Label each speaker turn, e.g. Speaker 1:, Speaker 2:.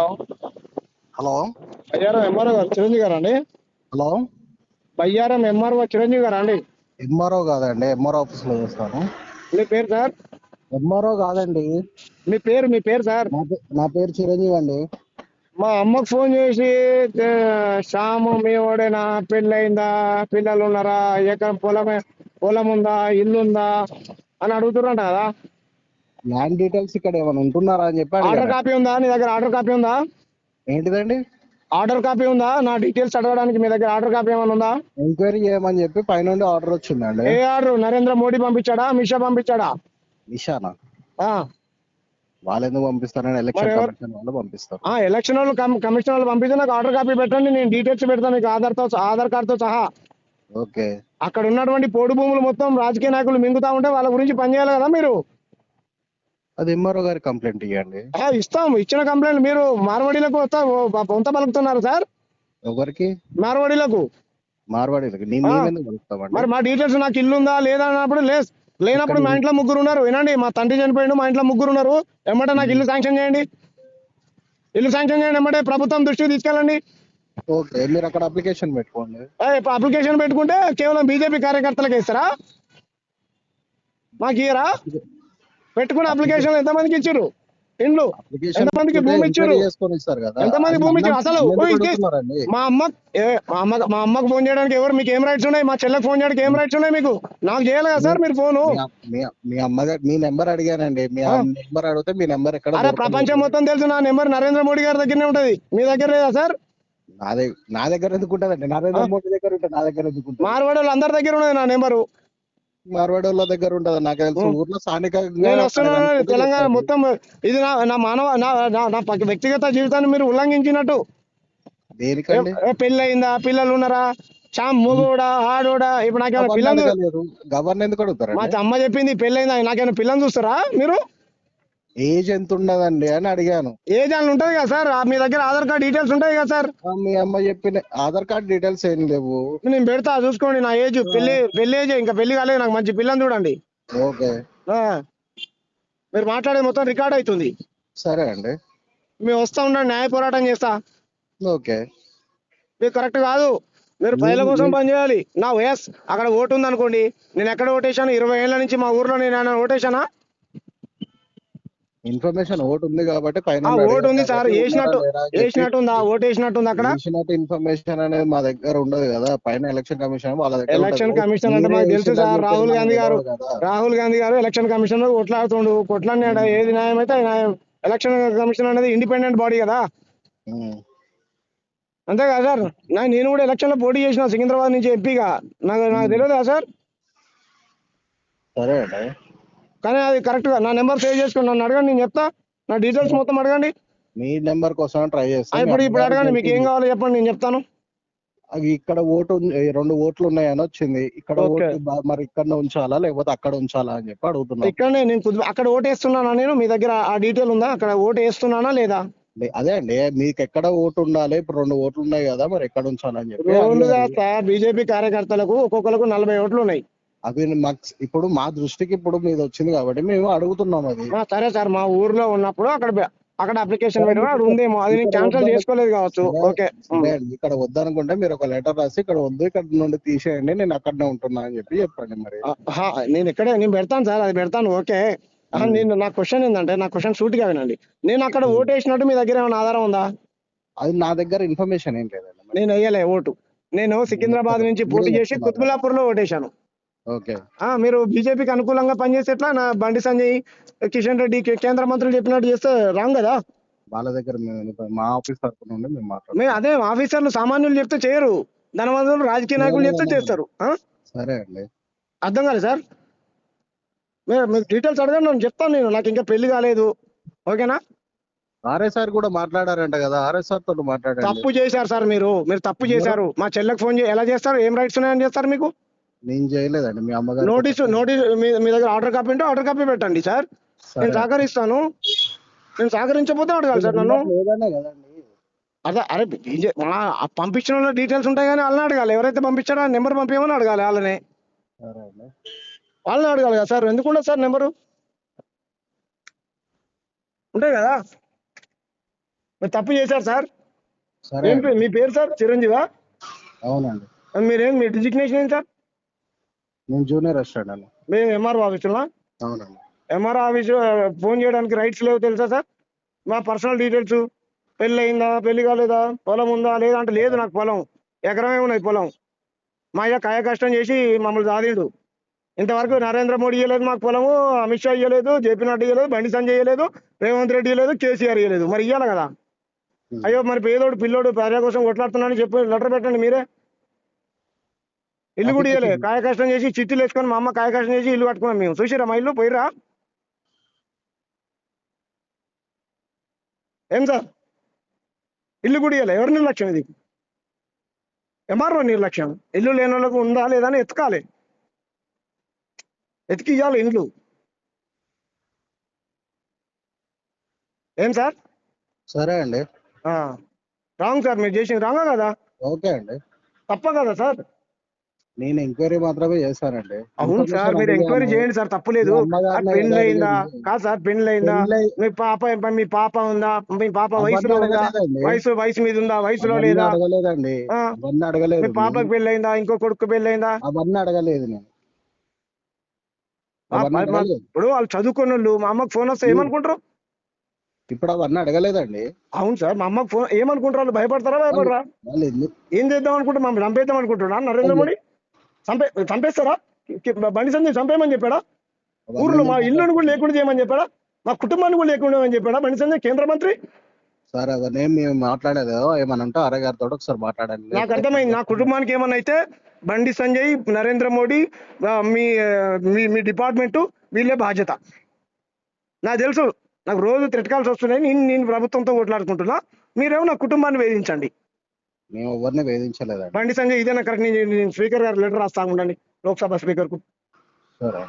Speaker 1: Hello
Speaker 2: Bayyaram MRO గారు చిరంజీవి గారా అండి?
Speaker 1: హలో
Speaker 2: బయ్యారం ఎంఆర్ఓ చిరంజీవి గారా అండి?
Speaker 1: ఎంఆర్ఓ కాదండి, ఎంఆర్ఓ ఆఫీస్ లో చేస్తాను.
Speaker 2: మీ పేరు సార్?
Speaker 1: ఎంఆర్ఓ కాదండి,
Speaker 2: మీ పేరు సార్?
Speaker 1: నా పేరు చిరంజీవి అండి.
Speaker 2: మా అమ్మకు ఫోన్ చేసి శ్యాము మీ వాడేనా, పెళ్ళయిందా, పిల్లలు ఉన్నారా, ఎకరం పొలం ఉందా, ఇల్లు ఉందా అని అడుగుతుర్రంట కదా.
Speaker 1: ల్యాండ్ డీటెయిల్స్ ఇక్కడ ఏమైనా ఉంటున్నారా అని చెప్పి
Speaker 2: ఆర్డర్
Speaker 1: అడిగాను.
Speaker 2: కాపీ ఉందా నీ దగ్గర? ఆర్డర్ కాపీ ఉందా?
Speaker 1: ఏంటిదండి?
Speaker 2: ఆర్డర్ కాపీ ఉందా? నా డీటెయిల్స్ అడగడానికి మీ దగ్గర ఆర్డర్ కాపీ ఏమైనా ఉందా?
Speaker 1: ఎంక్వైరీ చేయమని చెప్పి పైనుండి ఆర్డర్ వచ్చిందండి.
Speaker 2: ఏ ఆర్డర్? నరేంద్ర మోడీ పంపించాడా, అమిత్ షా పంపించాడా?
Speaker 1: నిషానా
Speaker 2: ఆ,
Speaker 1: వాళ్ళు ఎందుకు పంపిస్తారని
Speaker 2: మరి
Speaker 1: ఎలక్షన్
Speaker 2: ఎవరు?
Speaker 1: కమిషన్ వాళ్ళు పంపిస్తారు.
Speaker 2: ఎలక్షన్ వాళ్ళు కమిషన్ వాళ్ళు పంపిస్తే నాకు ఆర్డర్ కాపీ పెట్టండి, నేను డీటెయిల్స్ పెడతాను మీకు ఆధార్ కార్డుతో సహా.
Speaker 1: ఓకే,
Speaker 2: అక్కడ ఉన్నటువంటి పోడు భూములు మొత్తం రాజకీయ నాయకులు మింగుతా ఉంటే వాళ్ళ గురించి పనిచేయాలి కదా మీరు.
Speaker 1: అది ఎంఆర్ఓ గారి కంప్లైంట్ ఇవ్వండి.
Speaker 2: ఇస్తాం, ఇచ్చిన కంప్లైంట్ మీరు మార్వాడీలకు పొంత పలుకుతున్నారు సార్.
Speaker 1: ఎవరికి?
Speaker 2: మార్వాడీలకు.
Speaker 1: మార్వాడీలకి
Speaker 2: ఆ,
Speaker 1: మేమెందుకు కలుస్తామండి?
Speaker 2: మరి మా డీటెయిల్స్ నాకు ఇల్లు ఉందా లేదా అన్నప్పుడు లేనప్పుడు మా ఇంట్లో ముగ్గురు ఉన్నారు. వినండి, మా తండ్రి చనిపోయిండు, మా ఇంట్లో ముగ్గురు ఉన్నారు. ఎమ్మటే నాకు ఇల్లు శాంక్షన్ చేయండి. ఎమ్మటే ప్రభుత్వం దృష్టికి తీసుకెళ్ళండి.
Speaker 1: ఓకే, మీరు అక్కడ అప్లికేషన్ పెట్టుకోండి.
Speaker 2: అప్లికేషన్ పెట్టుకుంటే కేవలం బీజేపీ కార్యకర్తలకు ఇస్తారా? మాకు ఇయ్యరా? పెట్టుకున్న అప్లికేషన్ ఎంతమందికి ఇచ్చారు? ఇండ్లు
Speaker 1: అప్లికేషన్
Speaker 2: ఎంతమందికి భూమి ఇచ్చారు?
Speaker 1: చేసుకొని ఇస్తారు కదా.
Speaker 2: ఎంతమంది
Speaker 1: అది
Speaker 2: భూమి ఇచ్చారు?
Speaker 1: నన్ను-
Speaker 2: అసలు
Speaker 1: నన్ను ఎందుకు అడుగుతున్నారండి?
Speaker 2: మా అమ్మకు ఫోన్ చేయడానికి ఎవరు? మీకు ఏం రైట్స్ ఉన్నాయి? మా చెల్లెకి ఫోన్ చేయడానికి ఏం రైట్స్ ఉన్నాయి మీకు? నాకు చేయాలి కదా సార్ మీరు ఫోను.
Speaker 1: మీ అమ్మగారు మీ నెంబర్ అడిగానండి. మీ నెంబర్ అడిగితే మీ నెంబర్ ఎక్కడ
Speaker 2: అరే ప్రపంచం మొత్తం తెలుసు నా నెంబర్ నరేంద్ర మోడీ గారి దగ్గరనే ఉంటది. మీ దగ్గర లేదా సార్?
Speaker 1: నా దగ్గర ఎందుకు ఉంటదండి? నరేంద్ర మోడీ దగ్గర ఉంటే నా దగ్గర ఎందుకు ఉంటుంది?
Speaker 2: మార్వాడి వాళ్ళు అందరి దగ్గర ఉన్నది నా నెంబరు.
Speaker 1: మార్వాడి వాళ్ళ దగ్గర ఉంటది నాకు తెలుసు. ఊర్లో స్థానికంగా
Speaker 2: నేను వస్తున్నాను తెలంగాణ మొత్తం. ఇది నా మానవ నా వ్యక్తిగత జీవితాన్ని మీరు ఉల్లంఘించినట్టు.
Speaker 1: దేనికండి?
Speaker 2: పెళ్ళి అయిందా, పిల్లలు ఉన్నారా, మూగోడా ఆడోడా? ఇప్పుడు నాకేమైనా పిల్లలు?
Speaker 1: గవర్న ఎందుకు
Speaker 2: మా
Speaker 1: అడుగుతారండి?
Speaker 2: అమ్మ చెప్పింది పెళ్ళి అయిందా, నాకేమైనా పిల్లలు చూస్తారా మీరు?
Speaker 1: ఏజ్ ఎంత ఉండదండి అని అడిగాను.
Speaker 2: ఏజ్ అని ఉంటది కదా సార్, మీ దగ్గర ఆధార్ కార్డ్ డీటెయిల్స్ ఉంటాయి కదా సార్.
Speaker 1: మీ అమ్మ చెప్పిన ఆధార్ కార్డ్ డీటెయిల్స్ ఏం లేవు.
Speaker 2: నేను పెడతా చూసుకోండి. నా ఏజ్ పెళ్లి ఏజ్, ఇంకా పెళ్లి కాలేదు నాకు. మంచి పిల్లని చూడండి.
Speaker 1: ఓకే,
Speaker 2: మీరు మాట్లాడేది మొత్తం రికార్డ్ అవుతుంది.
Speaker 1: సరే అండి,
Speaker 2: మేము వస్తా ఉండండి, న్యాయ పోరాటం చేస్తా.
Speaker 1: ఓకే.
Speaker 2: మీరు కరెక్ట్ కాదు. మీరు ప్రజల కోసం పనిచేయాలి. నా వయస్ అక్కడ ఓటు ఉంది అనుకోండి, నేను ఎక్కడ ఓటేశాను? 20 ఏళ్ల నుంచి మా ఊర్లో నేను ఓటేశానా?
Speaker 1: ఇన్ఫర్మేషన్ ఓటు ఉంది కాబట్టి పైన
Speaker 2: ఓటు ఉంది సార్. వేసినట్టుందా? ఓటు వేసినట్టుంది అక్కడ.
Speaker 1: ఇన్ఫర్మేషన్ అనేది మా దగ్గర ఉండదు కదా. పైన ఎలక్షన్ కమిషన్ వాళ్ళ దగ్గర
Speaker 2: ఎలక్షన్ కమిషన్ అంటే మాకు తెలుసు సార్. రాహుల్ గాంధీ గారు ఎలక్షన్ కమిషన్ లో కొట్లాడినాడు. ఏది న్యాయం అయితే న్యాయం. ఎలక్షన్ కమిషన్ అనేది ఇండిపెండెంట్ బాడీ కదా. అంతే కదా సార్. నేను కూడా ఎలక్షన్ లో పోటీ చేసిన సికింద్రాబాద్ నుంచి ఎంపీగా. నాకు తెలియదు కదా సార్.
Speaker 1: సరే అండి,
Speaker 2: కానీ అది కరెక్ట్ గా నా నెంబర్ సేవ్ చేసుకోండి. నన్ను అడగండి, నేను చెప్తా. నా డీటెయిల్స్ మొత్తం అడగండి.
Speaker 1: మీ నెంబర్ కోసం ట్రై చేస్తాను.
Speaker 2: ఇప్పుడు అడగండి, మీకు ఏం కావాలో చెప్పండి, నేను చెప్తాను.
Speaker 1: ఇక్కడ ఓటు 2 ఓట్లు ఉన్నాయని వచ్చింది. ఇక్కడ మరి ఇక్కడ ఉంచాలా లేకపోతే అక్కడ ఉంచాలా అని చెప్పి అడుగుతున్నా.
Speaker 2: ఇక్కడనే నేను అక్కడ ఓటు వేస్తున్నానా? నేను మీ దగ్గర ఆ డీటెయిల్ ఉందా? అక్కడ ఓటు వేస్తున్నానా లేదా?
Speaker 1: అదే అండి, మీకు ఎక్కడ ఓటు ఉండాలి? ఇప్పుడు 2 ఓట్లు ఉన్నాయి కదా, మరి ఎక్కడ ఉంచాలని చెప్పి.
Speaker 2: సార్ బీజేపీ కార్యకర్తలకు ఒక్కొక్కరికి 40 ఓట్లు ఉన్నాయి.
Speaker 1: అవి ఇప్పుడు మా దృష్టికి ఇప్పుడు మీద వచ్చింది కాబట్టి మేము అడుగుతున్నాం. అది
Speaker 2: సరే సార్, మా ఊర్లో ఉన్నప్పుడు అక్కడ అప్లికేషన్ పెట్టినా ఉందేమో, అది నేను క్యాన్సిల్ చేసుకోలేదు కావచ్చు. ఓకే,
Speaker 1: ఇక్కడ వద్దనుకుంటే మీరు ఒక లెటర్ రాసి ఇక్కడ వద్దు, ఇక్కడ నుండి తీసేయండి, నేను అక్కడనే ఉంటున్నా అని చెప్పండి. మరి
Speaker 2: నేను పెడతాను సార్, అది పెడతాను. ఓకే, నా క్వశ్చన్ ఏంటంటే, నా క్వశ్చన్ సూటిగా వినండి. నేను అక్కడ ఓటు వేసినట్టు మీ దగ్గర ఏమైనా ఆధారం ఉందా?
Speaker 1: అది నా దగ్గర ఇన్ఫర్మేషన్ ఏం లేదండి.
Speaker 2: నేను వేయలే ఓటు. నేను సికింద్రాబాద్ నుంచి పోటీ చేసి కుత్బుల్లాపూర్ లో ఓటేశాను.
Speaker 1: ఓకే,
Speaker 2: మీరు బీజేపీకి అనుకూలంగా పనిచేస్తే ఎట్లా? నా బండి సంజయ్, కిషన్ రెడ్డి కేంద్ర మంత్రులు చెప్పినట్టు చేస్తే రాంగ్ కదా.
Speaker 1: వాళ్ళ దగ్గర మా ఆఫీస్ తరఫు నుండి మేము మాట్లాడుతున్నాం.
Speaker 2: అదే ఆఫీసర్లు సామాన్యులు చెప్తే చేయరు, ధనవంతులు రాజకీయ నాయకులు చెప్తే చేస్తారు.
Speaker 1: సరే అండి,
Speaker 2: అర్థం కాలేదు సార్. మీరు డీటెయిల్స్ అడగండి, నేను చెప్తాను. నాకు ఇంకా పెళ్లి కాలేదు. ఓకేనా?
Speaker 1: ఆర్ఎస్ఆర్ కూడా మాట్లాడారంట కదా, ఆర్ఎస్ఆర్ తో మాట్లాడారు.
Speaker 2: తప్పు చేశారు సార్, మీరు తప్పు చేశారు. మా చెల్లెకి ఫోన్ ఎలా చేస్తారు? ఏం రైట్స్ ఉన్నాయని చేస్తారు మీకు?
Speaker 1: నేను చేయలేదండి. మీ అమ్మగారు
Speaker 2: నోటీస్ మీ దగ్గర ఆర్డర్ కాపీ ఉంటే ఆర్డర్ కాపీ పెట్టండి సార్, నేను సహకరిస్తాను. నేను సహకరించకపోతే అడగాలి సార్ నన్ను. అదే అరే పంపించిన వాళ్ళ డీటెయిల్స్ ఉంటాయి కానీ వాళ్ళని అడగాలి. ఎవరైతే పంపించారో ఆ నెంబర్ పంపించమని అడగాలి. వాళ్ళని అడగాలి కదా సార్. ఎందుకుండదు sir number? ఉంటాయి కదా. మీరు తప్పు చేశారు సార్.
Speaker 1: సరే
Speaker 2: ఏం
Speaker 1: అండి.
Speaker 2: మీ పేరు సార్? చిరంజీవా?
Speaker 1: అవునండి.
Speaker 2: మీ డిజిగ్నేషన్ ఏంటి సార్?
Speaker 1: నేను జూనియర్ అసిస్టెంట్ అండి.
Speaker 2: మేము ఎంఆర్ఓ ఆఫీసులో.
Speaker 1: అవునండి.
Speaker 2: ఎంఆర్ఓ ఆఫీసు ఫోన్ చేయడానికి రైట్స్ లేవు తెలుసా సార్? మా పర్సనల్ డీటెయిల్స్, పెళ్ళి అయిందా, పెళ్లి కాలేదా, పొలం ఉందా లేదా అంటే లేదు నాకు పొలం, ఎకరమే ఉన్నది పొలం. మా అయ్య కాయ కష్టం చేసి మమ్మల్ని సాధిండు. ఇంతవరకు నరేంద్ర మోడీ ఇవ్వలేదు మాకు పొలము, అమిత్ షా ఇవ్వలేదు, జేపీ నడ్డా ఇవ్వలేదు, బండి సంజయ్ ఇవ్వలేదు, రేవంత్ రెడ్డి ఇవ్వలేదు, కేసీఆర్ ఇవ్వలేదు. మరి ఇవ్వాలి కదా. అయ్యో మరి పేదోడు పిల్లోడు ప్రజల కోసం కొట్లాడుతున్నానని చెప్పి లెటర్ పెట్టండి మీరే. ఇల్లు కూడా ఇవ్వలే, కాయ కష్టం చేసి చిట్టీలు వేసుకొని మా అమ్మ కాయ కష్టం చేసి ఇల్లు కట్టుకున్నాం మేము. చూసిరా మా ఇల్లు? పోయిరా ఏం సార్? ఇల్లు కూడా ఇవ్వలే. ఎవరి నిర్లక్ష్యం ఇది? ఎంఆర్ఓ నిర్లక్ష్యం. ఇల్లు లేని వాళ్ళకు ఉందా లేదా అని ఎతకాలి, ఎతికి ఇవ్వాలి ఇండ్లు. ఏం సార్?
Speaker 1: సరే అండి.
Speaker 2: రాంగ్ సార్, మీరు చేసింది రాంగా కదా?
Speaker 1: ఓకే అండి.
Speaker 2: తప్ప కదా సార్?
Speaker 1: నేను ఎంక్వైరీ మాత్రమే చేశానండి.
Speaker 2: అవును సార్, మీరు ఎంక్వైరీ చేయండి సార్, తప్పులేదు. పెళ్లి అయిందా? కాదు సార్, పెళ్లి అయిందా? మీ పాప ఉందా? మీ పాప వయసులో ఉందా? వయసు మీద ఉందా? వయసులో లేదా?
Speaker 1: అడగలేదండి. అవన్నీ అడగలేదు.
Speaker 2: మీ పాపకి పెళ్లి అయిందా? ఇంకో కొడుకు పెళ్లి అయిందా?
Speaker 1: అవన్నీ అడగలేదు నేను.
Speaker 2: ఇప్పుడు వాళ్ళు చదువుకున్న వాళ్ళు, మా అమ్మకి ఫోన్ వస్తే ఏమనుకుంటారు?
Speaker 1: ఇప్పుడు అవన్నీ అడగలేదండి.
Speaker 2: అవును సార్, మా అమ్మకి ఫోన్ ఏమనుకుంటారు? వాళ్ళు భయపడతారా భయపడరా? ఏం చేద్దాం అనుకుంటే మమ్మల్ని చంపేద్దాం అనుకుంటున్నా నరేంద్ర మోడీ? చంపేస్తారా? బండి సంజయ్ చంపేయమని చెప్పాడా? ఊర్లో మా ఇల్లును కూడా లేకుండా చేయమని చెప్పాడా? మా కుటుంబాన్ని కూడా లేకుండా అని చెప్పాడా బండి సంజయ్ కేంద్ర మంత్రి?
Speaker 1: సార్ అవన్నీ మేము మాట్లాడేది ఏమన్నా ఉంటే అరే గారితో ఒకసారి మాట్లాడండి.
Speaker 2: నాకు అర్థమైంది. నా కుటుంబానికి ఏమన్నా అయితే బండి సంజయ్, నరేంద్ర మోడీ, మీ మీ డిపార్ట్మెంట్ వీళ్ళే బాధ్యత. నాకు తెలుసు, నాకు రోజు తిరకాల్సి వస్తున్నాయి. నేను ప్రభుత్వంతో కొట్లాడుకుంటున్నా. మీరేమో నా కుటుంబాన్ని వేధించండి.
Speaker 1: మేము ఎవరిని వేధించలేదండి.
Speaker 2: బండి సంజయ్ ఇదేనా కరెక్ట్? నేను స్పీకర్ గారు లెటర్ రాస్తా ఉండండి, లోక్సభ స్పీకర్ కు.
Speaker 1: సరే.